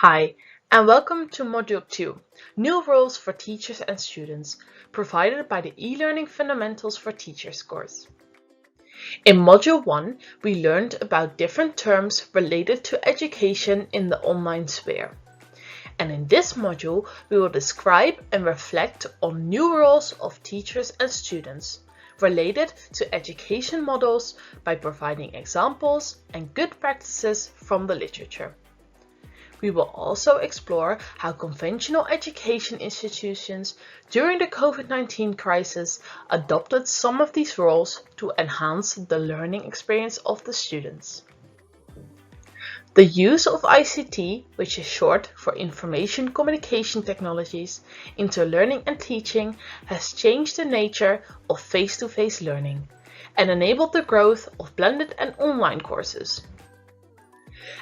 Hi, and welcome to Module 2, New Roles for Teachers and Students, provided by the E-Learning Fundamentals for Teachers course. In Module 1, we learned about different terms related to education in the online sphere. And in this module, we will describe and reflect on new roles of teachers and students related to education models by providing examples and good practices from the literature. We will also explore how conventional education institutions during the COVID-19 crisis adopted some of these roles to enhance the learning experience of the students. The use of ICT, which is short for Information Communication Technologies, into learning and teaching has changed the nature of face-to-face learning and enabled the growth of blended and online courses.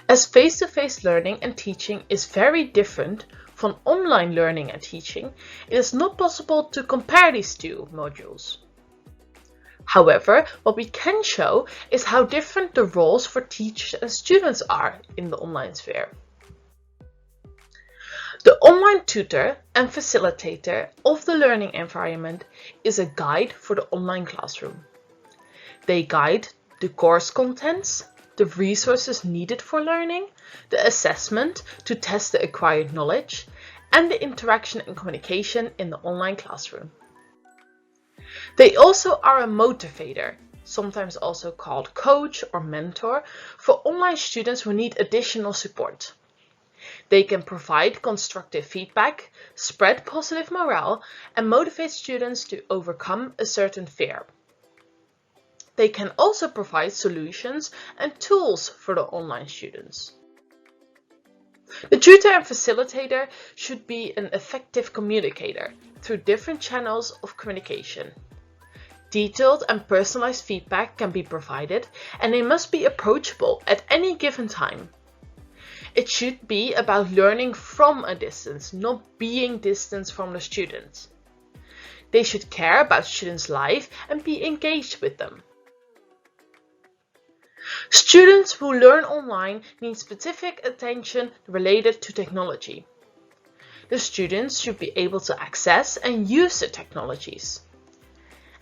As face-to-face learning and teaching is very different from online learning and teaching, it is not possible to compare these two modules. However, what we can show is how different the roles for teachers and students are in the online sphere. The online tutor and facilitator of the learning environment is a guide for the online classroom. They guide the course contents, the resources needed for learning, the assessment to test the acquired knowledge, and the interaction and communication in the online classroom. They also are a motivator, sometimes also called coach or mentor, for online students who need additional support. They can provide constructive feedback, spread positive morale, and motivate students to overcome a certain fear. They can also provide solutions and tools for the online students. The tutor and facilitator should be an effective communicator through different channels of communication. Detailed and personalized feedback can be provided, and they must be approachable at any given time. It should be about learning from a distance, not being distant from the students. They should care about students' life and be engaged with them. Students who learn online need specific attention related to technology. The students should be able to access and use the technologies.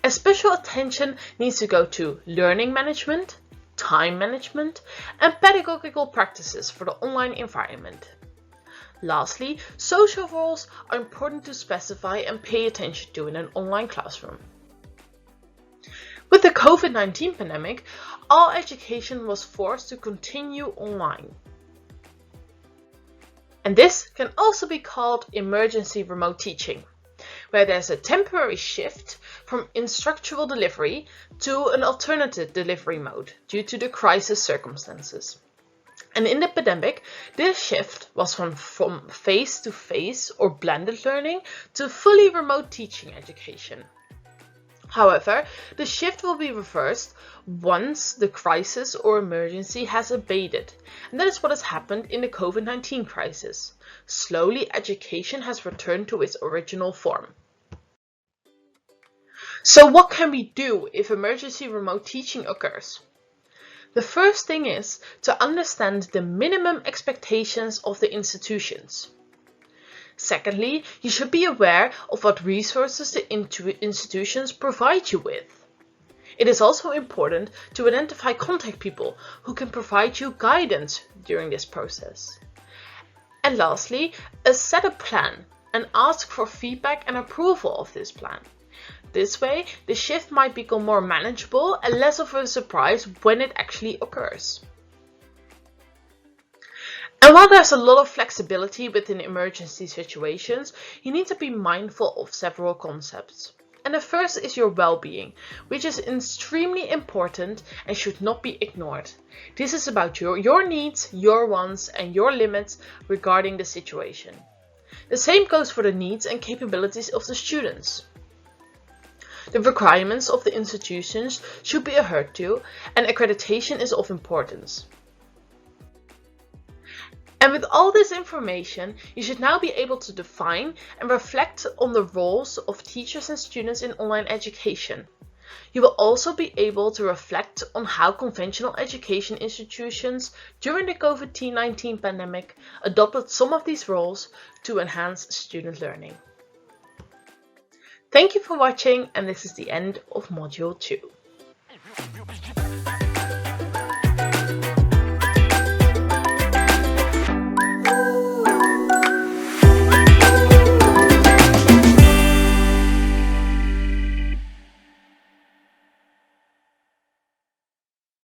And special attention needs to go to learning management, time management, and pedagogical practices for the online environment. Lastly, social roles are important to specify and pay attention to in an online classroom. With the COVID-19 pandemic, all education was forced to continue online. And this can also be called emergency remote teaching, where there's a temporary shift from instructional delivery to an alternative delivery mode due to the crisis circumstances. And in the pandemic, this shift was from face-to-face or blended learning to fully remote teaching education. However, the shift will be reversed once the crisis or emergency has abated, and that is what has happened in the COVID-19 crisis. Slowly, education has returned to its original form. So what can we do if emergency remote teaching occurs? The first thing is to understand the minimum expectations of the institutions. Secondly, you should be aware of what resources the institutions provide you with. It is also important to identify contact people who can provide you guidance during this process. And lastly, set a plan and ask for feedback and approval of this plan. This way, the shift might become more manageable and less of a surprise when it actually occurs. And while there's a lot of flexibility within emergency situations, you need to be mindful of several concepts. And the first is your well-being, which is extremely important and should not be ignored. This is about your needs, your wants, and your limits regarding the situation. The same goes for the needs and capabilities of the students. The requirements of the institutions should be adhered to, and accreditation is of importance. And with all this information, you should now be able to define and reflect on the roles of teachers and students in online education. You will also be able to reflect on how conventional education institutions during the COVID-19 pandemic adopted some of these roles to enhance student learning. Thank you for watching, and this is the end of Module 2.